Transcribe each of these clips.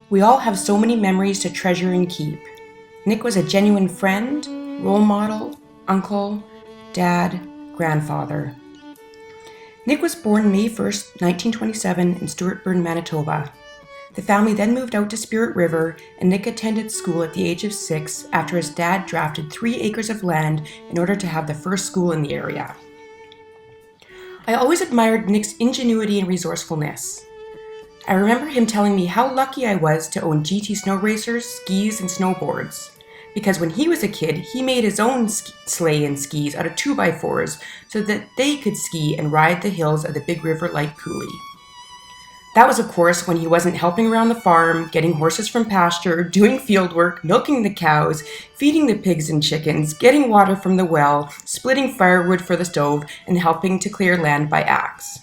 We all have so many memories to treasure and keep. Nick was a genuine friend, role model, uncle, dad, grandfather. Nick was born May 1st, 1927 in Stewartburn, Manitoba. The family then moved out to Spirit River, and Nick attended school at the age of 6 after his dad drafted 3 acres of land in order to have the first school in the area. I always admired Nick's ingenuity and resourcefulness. I remember him telling me how lucky I was to own GT snow racers, skis, and snowboards. Because when he was a kid, he made his own sleigh and skis out of 2x4s so that they could ski and ride the hills of the Big River like coulee. That was, of course, when he wasn't helping around the farm, getting horses from pasture, doing field work, milking the cows, feeding the pigs and chickens, getting water from the well, splitting firewood for the stove, and helping to clear land by axe.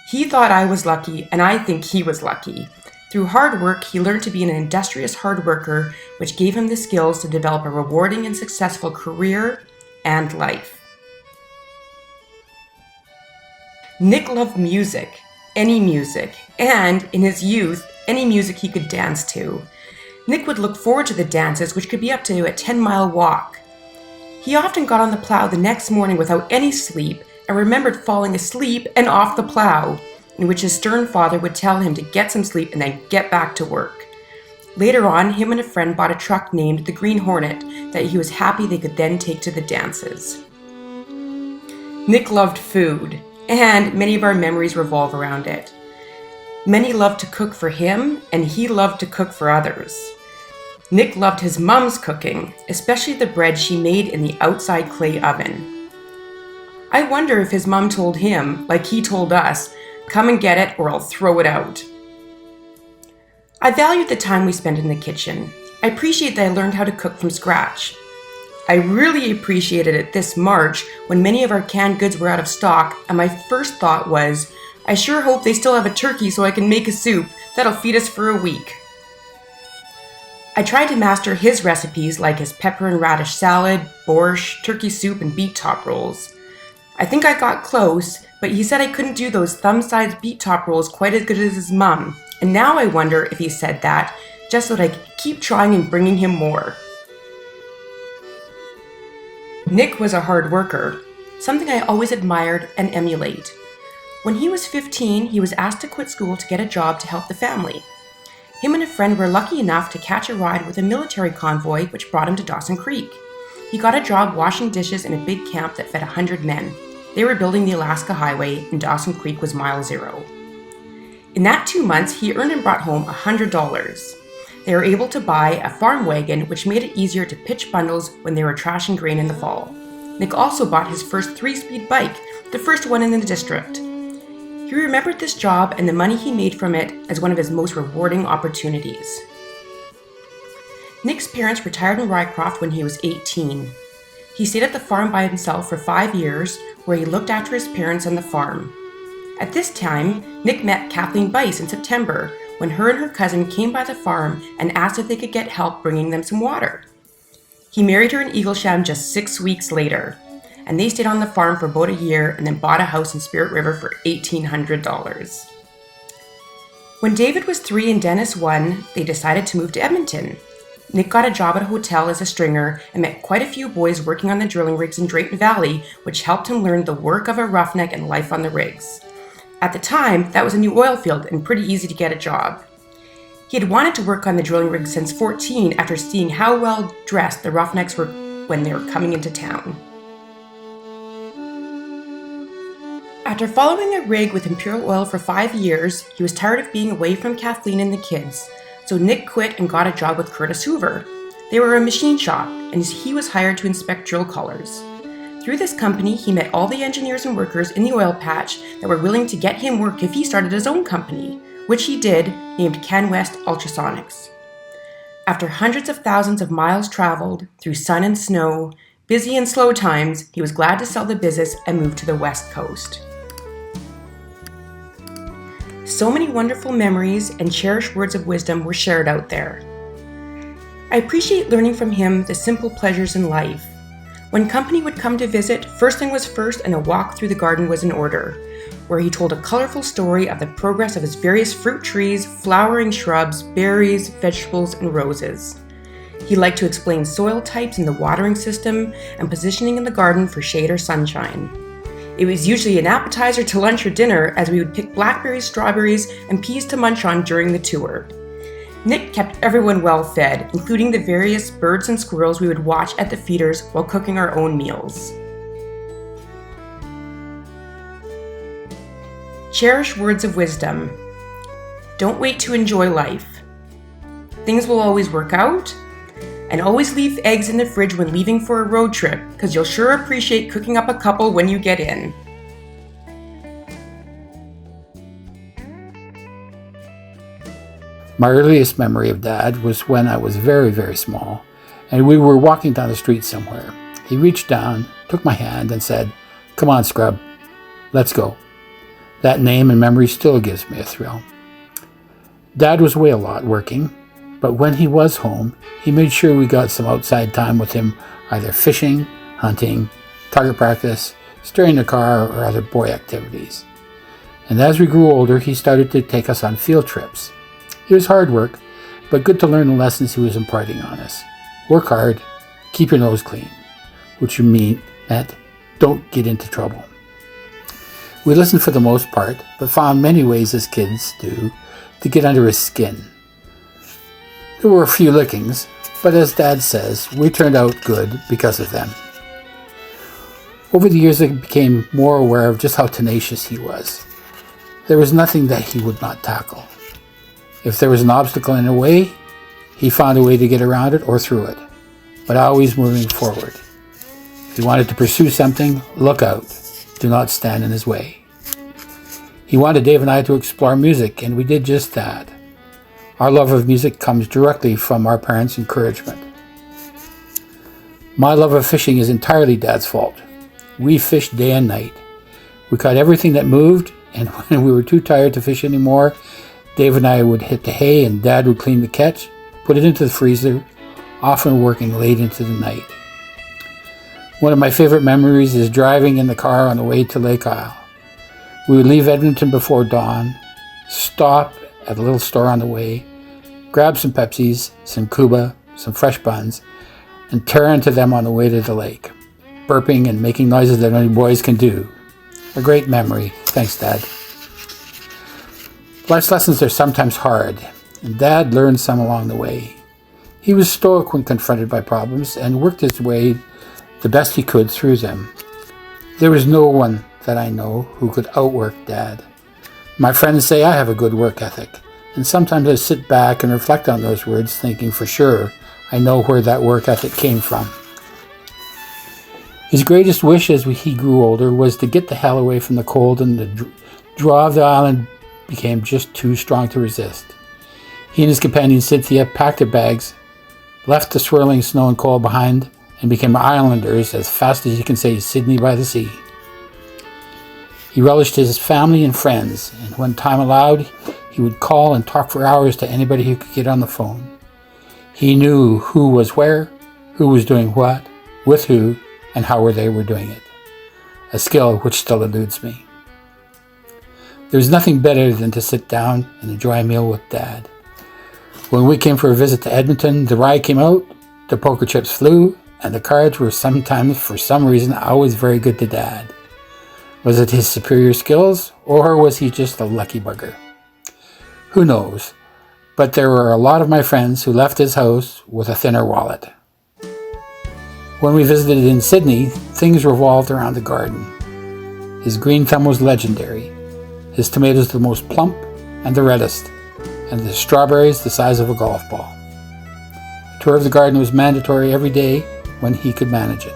He thought I was lucky, and I think he was lucky. Through hard work, he learned to be an industrious hard worker, which gave him the skills to develop a rewarding and successful career and life. Nick loved music, any music, and in his youth, any music he could dance to. Nick would look forward to the dances, which could be up to a 10-mile walk. He often got on the plow the next morning without any sleep and remembered falling asleep and off the plow, in which his stern father would tell him to get some sleep and then get back to work. Later on, him and a friend bought a truck named the Green Hornet that he was happy they could then take to the dances. Nick loved food, and many of our memories revolve around it. Many loved to cook for him, and he loved to cook for others. Nick loved his mom's cooking, especially the bread she made in the outside clay oven. I wonder if his mom told him, like he told us, "Come and get it or I'll throw it out." I valued the time we spent in the kitchen. I appreciate that I learned how to cook from scratch. I really appreciated it this March when many of our canned goods were out of stock, and my first thought was, I sure hope they still have a turkey so I can make a soup that'll feed us for a week. I tried to master his recipes like his pepper and radish salad, borscht, turkey soup, and beet top rolls. I think I got close, but he said I couldn't do those thumb-sized beet top rolls quite as good as his mom, and now I wonder if he said that just so that I could keep trying and bringing him more. Nick was a hard worker, something I always admired and emulate. When he was 15, he was asked to quit school to get a job to help the family. Him and a friend were lucky enough to catch a ride with a military convoy which brought him to Dawson Creek. He got a job washing dishes in a big camp that fed 100 men. They were building the Alaska Highway, and Dawson Creek was mile zero. In that 2 months, he earned and brought home $100. They were able to buy a farm wagon, which made it easier to pitch bundles when they were trashing grain in the fall. Nick also bought his first 3-speed bike, the first one in the district. He remembered this job and the money he made from it as one of his most rewarding opportunities. Nick's parents retired in Rycroft when he was 18. He stayed at the farm by himself for 5 years, where he looked after his parents and the farm. At this time, Nick met Kathleen Bice in September, when her and her cousin came by the farm and asked if they could get help bringing them some water. He married her in Eaglesham just 6 weeks later, and they stayed on the farm for about a year and then bought a house in Spirit River for $1,800. When David was 3 and Dennis 1, they decided to move to Edmonton. Nick got a job at a hotel as a stringer and met quite a few boys working on the drilling rigs in Drayton Valley, which helped him learn the work of a roughneck and life on the rigs. At the time, that was a new oil field and pretty easy to get a job. He had wanted to work on the drilling rig since 14 after seeing how well dressed the roughnecks were when they were coming into town. After following a rig with Imperial Oil for 5 years, he was tired of being away from Kathleen and the kids, so Nick quit and got a job with Curtis Hoover. They were a machine shop, and he was hired to inspect drill collars. Through this company, he met all the engineers and workers in the oil patch that were willing to get him work if he started his own company, which he did, named CanWest Ultrasonics. After hundreds of thousands of miles traveled, through sun and snow, busy and slow times, he was glad to sell the business and move to the West Coast. So many wonderful memories and cherished words of wisdom were shared out there. I appreciate learning from him the simple pleasures in life. When company would come to visit, first thing was first and a walk through the garden was in order. where he told a colorful story of the progress of his various fruit trees, flowering shrubs, berries, vegetables, and roses. He liked to explain soil types in the watering system and positioning in the garden for shade or sunshine. It was usually an appetizer to lunch or dinner, as we would pick blackberries, strawberries, and peas to munch on during the tour. Nick kept everyone well fed, including the various birds and squirrels we would watch at the feeders while cooking our own meals. Cherish words of wisdom. Don't wait to enjoy life. Things will always work out. And always leave eggs in the fridge when leaving for a road trip, because you'll sure appreciate cooking up a couple when you get in. My earliest memory of Dad was when I was very, very small, and we were walking down the street somewhere. He reached down, took my hand, and said, "Come on, scrub, let's go." That name and memory still gives me a thrill. Dad was away a lot working, but when he was home, he made sure we got some outside time with him, either fishing, hunting, target practice, steering the car, or other boy activities. And as we grew older, he started to take us on field trips. It was hard work, but good to learn the lessons he was imparting on us. Work hard, keep your nose clean, which meant don't get into trouble. We listened for the most part, but found many ways, as kids do, to get under his skin. There were a few lickings, but as Dad says, we turned out good because of them. Over the years, I became more aware of just how tenacious he was. There was nothing that he would not tackle. If there was an obstacle in the way, he found a way to get around it or through it, but always moving forward. If he wanted to pursue something, look out. Do not stand in his way. He wanted Dave and I to explore music, and we did just that. Our love of music comes directly from our parents' encouragement. My love of fishing is entirely Dad's fault. We fished day and night. We caught everything that moved, and when we were too tired to fish anymore, Dave and I would hit the hay and Dad would clean the catch, put it into the freezer, often working late into the night. One of my favorite memories is driving in the car on the way to Lake Isle. We would leave Edmonton before dawn, stop at a little store on the way, grab some Pepsis, some Cuba, some fresh buns, and tear into them on the way to the lake, burping and making noises that only boys can do. A great memory. Thanks, Dad. Life's lessons are sometimes hard, and Dad learned some along the way. He was stoic when confronted by problems and worked his way the best he could through them. There was no one that I know who could outwork Dad. My friends say I have a good work ethic, and sometimes I sit back and reflect on those words, thinking for sure I know where that work ethic came from. His greatest wish as he grew older was to get the hell away from the cold, and the draw of the island became just too strong to resist. He and his companion Cynthia packed their bags, left the swirling snow and cold behind, and became islanders as fast as you can say Sydney by the sea. He relished his family and friends, and when time allowed, he would call and talk for hours to anybody who could get on the phone. He knew who was where, who was doing what, with who, and how they were doing it. A skill which still eludes me. There's nothing better than to sit down and enjoy a meal with Dad. When we came for a visit to Edmonton, the rye came out, the poker chips flew, and the cards were sometimes, for some reason, always very good to Dad. Was it his superior skills, or was he just a lucky bugger? Who knows? But there were a lot of my friends who left his house with a thinner wallet. When we visited in Sydney, things revolved around the garden. His green thumb was legendary. His tomatoes the most plump and the reddest, and the strawberries the size of a golf ball. A tour of the garden was mandatory every day when he could manage it.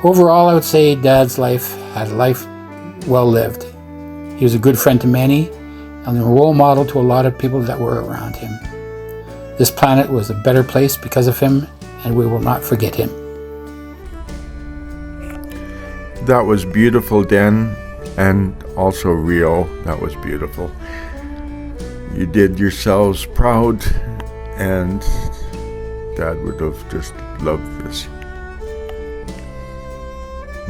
Overall, I would say Dad's life had a life well lived. He was a good friend to many and a role model to a lot of people that were around him. This planet was a better place because of him, and we will not forget him. That was beautiful, Dan, and also Rio. That was beautiful. You did yourselves proud, and Dad would have just loved this.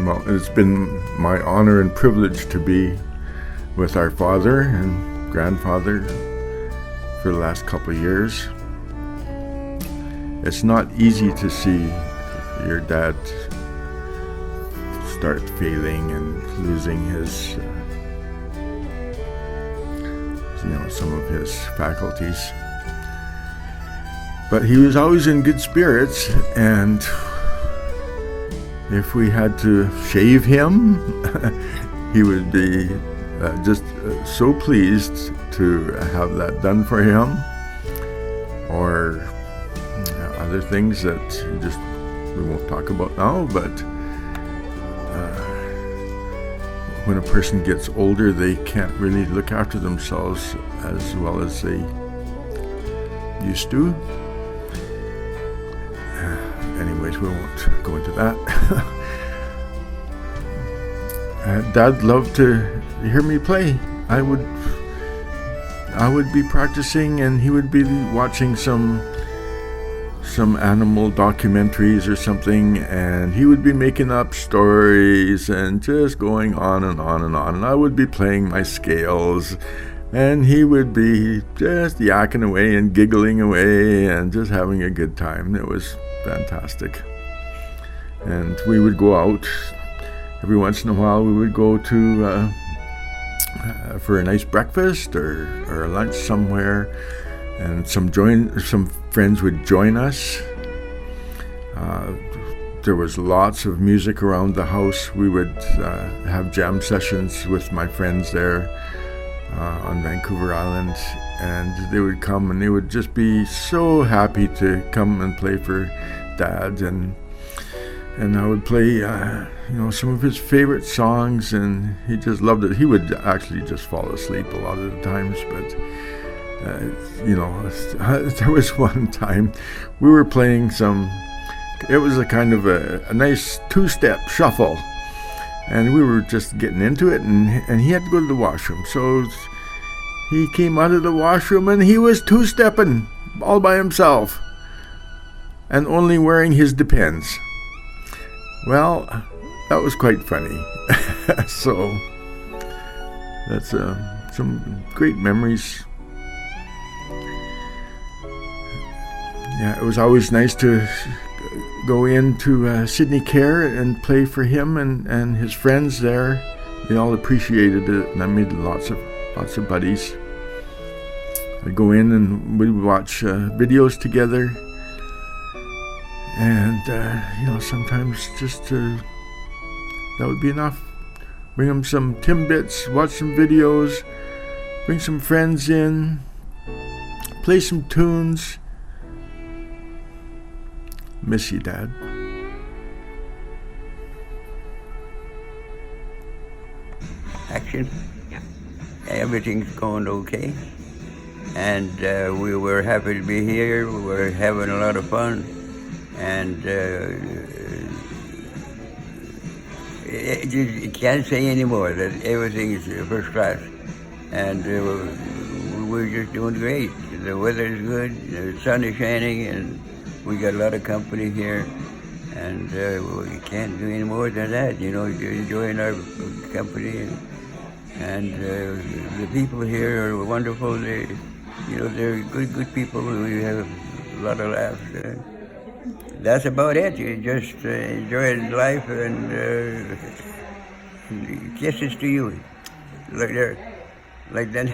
Well, it's been my honor and privilege to be with our father and grandfather for the last couple of years. It's not easy to see your dad start failing and losing his, some of his faculties. But he was always in good spirits, and if we had to shave him, he would be just so pleased to have that done for him, or other things that we won't talk about now. But when a person gets older, they can't really look after themselves as well as they used to. Anyways, we won't go into that. Dad loved to hear me play. I would be practicing, and he would be watching some animal documentaries or something, and he would be making up stories and just going on and on and on. And I would be playing my scales, and he would be just yakking away and giggling away and just having a good time. It was fantastic. And we would go out every once in a while. We would go to for a nice breakfast or a lunch somewhere, and some friends would join us. There was lots of music around the house. We would have jam sessions with my friends there on Vancouver Island, and they would come and they would just be so happy to come and play for Dad, and I would play some of his favorite songs, and he just loved it. He would actually just fall asleep a lot of the times, but there was one time we were playing it was a kind of a nice two-step shuffle, and we were just getting into it, and he had to go to the washroom. So he came out of the washroom, and he was two-stepping all by himself and only wearing his Depends. Well, that was quite funny. So that's some great memories. Yeah, it was always nice to go into Sydney Care and play for him and his friends there. They all appreciated it, and I made lots of buddies. I'd go in and we'd watch videos together, and sometimes just that would be enough. Bring them some Timbits, watch some videos, bring some friends in, play some tunes. Miss you, Dad. Action. Everything's going okay, and we were happy to be here. We were having a lot of fun, and you can't say any more. That everything is first class, and we're just doing great. The weather is good, the sun is shining, and we got a lot of company here, and we can't do any more than that. You're enjoying our company, and the people here are wonderful. They're good people. We have a lot of laughs. That's about it. You just enjoying life, and kisses to you, like that.